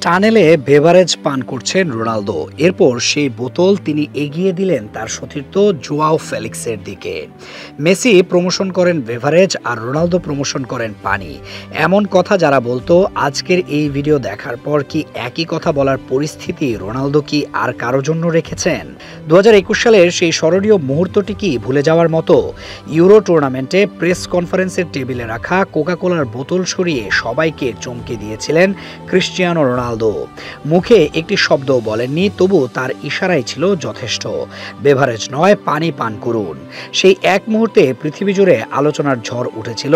টানেলে beverage পান করছেন Ronaldo. এরপর সেই বোতল তিনি এগিয়ে দিলেন তার সতীর্থ জোয়াও ফেলিক্সের দিকে। মেসি প্রমোশন করেন বেভারেজ আর রোনালদো প্রমোশন করেন পানি। এমন কথা যারা বলতো, আজকের এই ভিডিও দেখার পর কি একই কথা বলার পরিস্থিতি রোনালদো কি আর কারো জন্য রেখেছেন? 2021 সালের সেই স্মরণীয় মুহূর্তটি কি ভুলে যাওয়ার মতো? ইউরো টুর্নামেন্টে প্রেস কনফারেন্সের টেবিলে রাখা কোকাকোলার বোতল সরিয়ে সবাইকে চমকে দিয়েছিলেন ক্রিস্টিয়ানো রোনালদো। মুখে একটি শব্দও বলেননি, তবু তার ইশারাই ছিল যথেষ্ট। বেভারেজ নয়, পানি পান করুন। সেই এক মুহূর্তে পৃথিবী জুড়ে আলোচনার ঝড় উঠেছিল।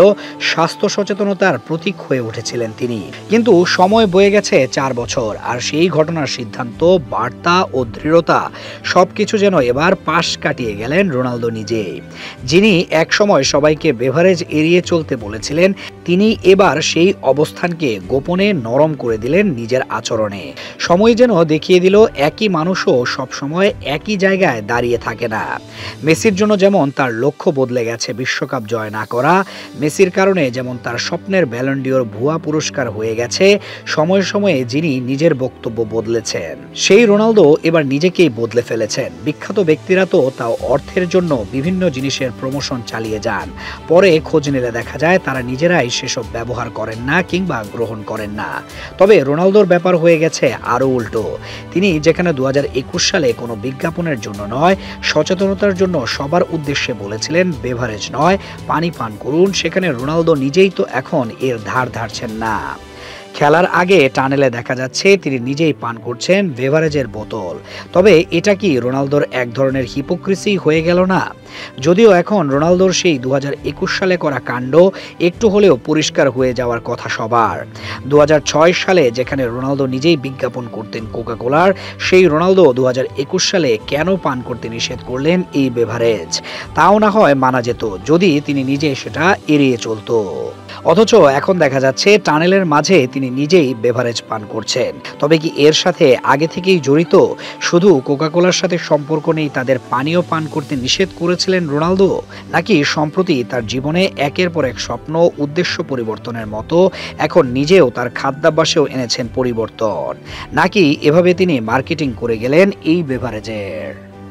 স্বাস্থ্য সচেতনতার প্রতীক হয়ে উঠেছিলেন তিনি। কিন্তু সময় বয়ে গেছে 4 বছর, আর সেই ঘটনার সিদ্ধান্ত, বার্তা ও দৃঢ়তা সবকিছু যেন এবার পাশ কাটিয়ে গেলেন রোনালদো নিজেই। যিনি একসময় সবাইকে বেভারেজ এড়িয়ে চলতে বলেছিলেন, তিনি এবার সেই অবস্থানকে গোপনে নরম করে দিলেন নিজের আচরণে। সময় যেন দেখিয়ে দিল একই মানুষও সবসময় একই জায়গায় দাঁড়িয়ে থাকে না। মেসির জন্য যেমন তার লক্ষ্য বদলে গেছে বিশ্বকাপ জয় না করা, মেসির কারণে যেমন তার স্বপ্নের ব্যালন ডিওর ভুয়া পুরস্কার হয়ে গেছে, সময়ে সময়ে যিনি নিজের বক্তব্য বদলেছেন, সেই রোনালদো এবার নিজেকেই বদলে ফেলেছেন। বিখ্যাত ব্যক্তিরা তো তাও অর্থের জন্য বিভিন্ন জিনিসের প্রমোশন চালিয়ে যান, পরে খোঁজ নিলে দেখা যায় তারা নিজেরাই সেসব ব্যবহার করেন না কিংবা গ্রহণ করেন না। তবে রোনালদোর ব্যাপার হয়ে গেছে আরও উল্টো। তিনি যেখানে 2021 সালে কোনো বিজ্ঞাপনের জন্য নয়, সচেতনতার জন্য সবার উদ্দেশ্যে বলেছিলেন বেভারেজ নয়, পানি পান করুন, সেখানে রোনালদো নিজেই তো এখন এর ধার ধারছেন না। খেলার আগে টানেলে দেখা যাচ্ছে তিনি নিজেই পান করছেন বেভারেজের বোতল। তবে এটা কি রোনালদোর এক ধরনের হিপোক্রিসি হয়ে গেল না? যদিও এখন রোনালদোর সেই 2021 সালে করা কাণ্ড একটু হলেও পরিষ্কার হয়ে যাওয়ার কথা সবার। 2006 সালে যেখানে রোনালদো নিজেই বিজ্ঞাপন করতেন কোকাকোলার, সেই রোনালদো 2021 সালে কেন পান করতে নিষেধ করলেন এই বেভারেজ? তাও না হয় মানা যেত যদি তিনি নিজে সেটা এড়িয়ে চলতো। অথচ এখন দেখা যাচ্ছে টানেলের মাঝে তিনি নিজেই বেভারেজ পান করছেন। তবে কি এর সাথে আগে থেকেই জড়িত? শুধু কোকাকোলার সাথে সম্পর্ক নেই, তাদের পানীয় পান করতে নিষেধ করেছিলেন রোনালদো? নাকি সম্প্রতি তার জীবনে একের পর এক স্বপ্ন, উদ্দেশ্য পরিবর্তনের মতো এখন নিজেও তার খাদ্যাভ্যাসেও এনেছেন পরিবর্তন? নাকি এভাবে তিনি মার্কেটিং করে গেলেন এই বেভারেজের?